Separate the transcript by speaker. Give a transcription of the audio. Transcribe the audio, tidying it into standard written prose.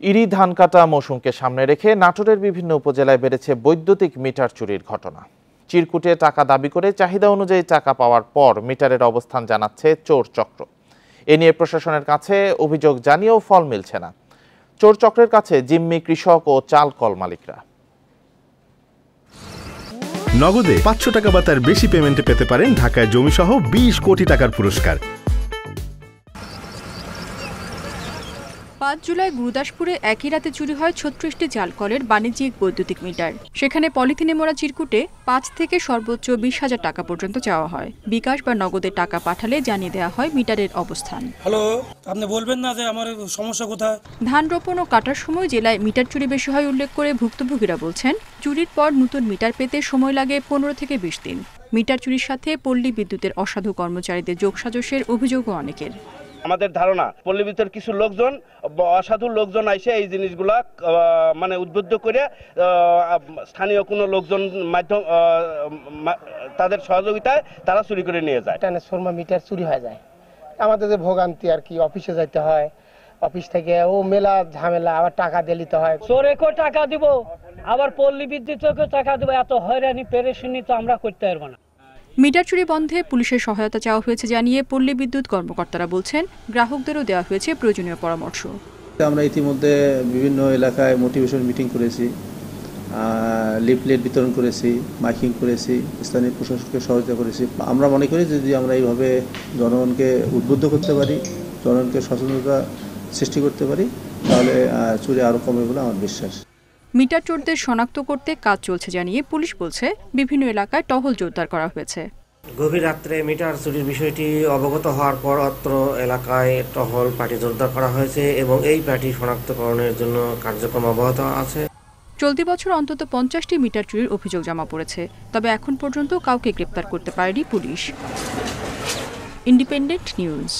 Speaker 1: ইরি ধান কাটা মৌসুমকে সামনে রেখে নাটোরের বিভিন্ন উপজেলায় বেড়েছে বৈদ্যুতিক মিটার চুরির ঘটনা। চিরকুটে টাকা দাবি করে চাহিদা অনুযায়ী টাকা পাওয়ার পর মিটারের অবস্থান জানাচ্ছে চোর চক্র। এ নিয়ে প্রশাসনের কাছে অভিযোগ জানিয়েও ফল মিলছে না। চোর চক্রের কাছে জিম্মি কৃষক ও চাল কল মালিকরা।
Speaker 2: নগদে ৫০০ টাকা বা তার বেশি পেমেন্টে পেতে পারেন ঢাকায় জমিসহ ২০ কোটি টাকার পুরস্কার।
Speaker 3: ৫ জুলাই গুরুদাসপুরে একই রাতে চুরি হয় ৩৬টি জালকলের বাণিজ্যিক বৈদ্যুতিক মিটার। সেখানে পলিথিনে মোড়া চিরকুটে ৫ থেকে সর্বোচ্চ ২০,০০০ টাকা পর্যন্ত চাওয়া হয়। বিকাশ বা নগদে টাকা পাঠালে জানিয়ে দেওয়া হয় মিটারের অবস্থান।
Speaker 4: হ্যালো, আপনি বলবেন না যে আমার সমস্যা কোথায়?
Speaker 3: ধান রোপণ ও কাটার সময় জেলায় মিটার চুরি বেশি হয় উল্লেখ করে ভুক্তভোগীরা বলছেন, চুরির পর নতুন মিটার পেতে সময় লাগে ১৫ থেকে ২০ দিন। মিটার চুরির সাথে পল্লী বিদ্যুতের অসাধু কর্মচারীদের যোগসাজশের অভিযোগও অনেকের।
Speaker 5: আমাদের ধারণা পল্লী বিদ্যুতের কিছু লোকজন, অসাধু লোকজন আইসে এই জিনিসগুলা মানে উদ্বুদ্ধ করে স্থানীয় কোনো লোকজন মাধ্যম তাদের সহযোগিতায় তারা চুরি করে নিয়ে যায়।
Speaker 6: ট্রান্সফরমার মিটার চুরি হয়ে যায়। আমাদের যে ভোগান্তি আর কি, অফিসে যাইতে হয়, অফিস থেকে মেলা ঝামেলা, আবার টাকা দিয়ে নিতে হয়।
Speaker 7: চোরেকেও টাকা দিব, আবার পল্লী বিদ্যুৎকেও টাকা দিব। এত হয়রানি পেরেশানি তো আমরা করতে পারবো না।
Speaker 3: মিটার চুরি বন্ধে পুলিশের সহায়তা চাওয়া হয়েছে জানিয়ে পল্লী বিদ্যুৎ কর্মকর্তারা বলছেন, গ্রাহকদেরও দেওয়া হয়েছে প্রয়োজনীয় পরামর্শ।
Speaker 8: আমরা ইতিমধ্যে বিভিন্ন এলাকায় মোটিভেশন মিটিং করেছি, লিফলেট বিতরণ করেছি, মাইকিং করেছি, স্থানীয় প্রশাসনকে সহায়তা করেছি। আমরা মনে করি যদি আমরা এইভাবে জনগণকে উদ্বুদ্ধ করতে পারি, জনগণকে সচেতনতা সৃষ্টি করতে পারি, তাহলে চুরি আরও কমে বলে আমার বিশ্বাস।
Speaker 3: মিটার চোরদের শনাক্ত করতে কাজ চলছে জানিয়ে পুলিশ বলছে, বিভিন্ন এলাকায় টহল জোরদার করা হয়েছে।
Speaker 9: গভীর রাত্রে মিটার চুরির বিষয়টি অবগত হওয়ার পর অত্র এলাকায় টহল পার্টি জোরদার করা হয়েছে এবং এই পার্টি শনাক্তকরণের জন্য কার্যক্রম অব্যাহত আছে।
Speaker 3: চলতি বছর অন্তত ৫০টি মিটার চুরির অভিযোগ জমা পড়েছে, তবে এখন পর্যন্ত কাউকে গ্রেপ্তার করতে পারেনি পুলিশ। Independent news.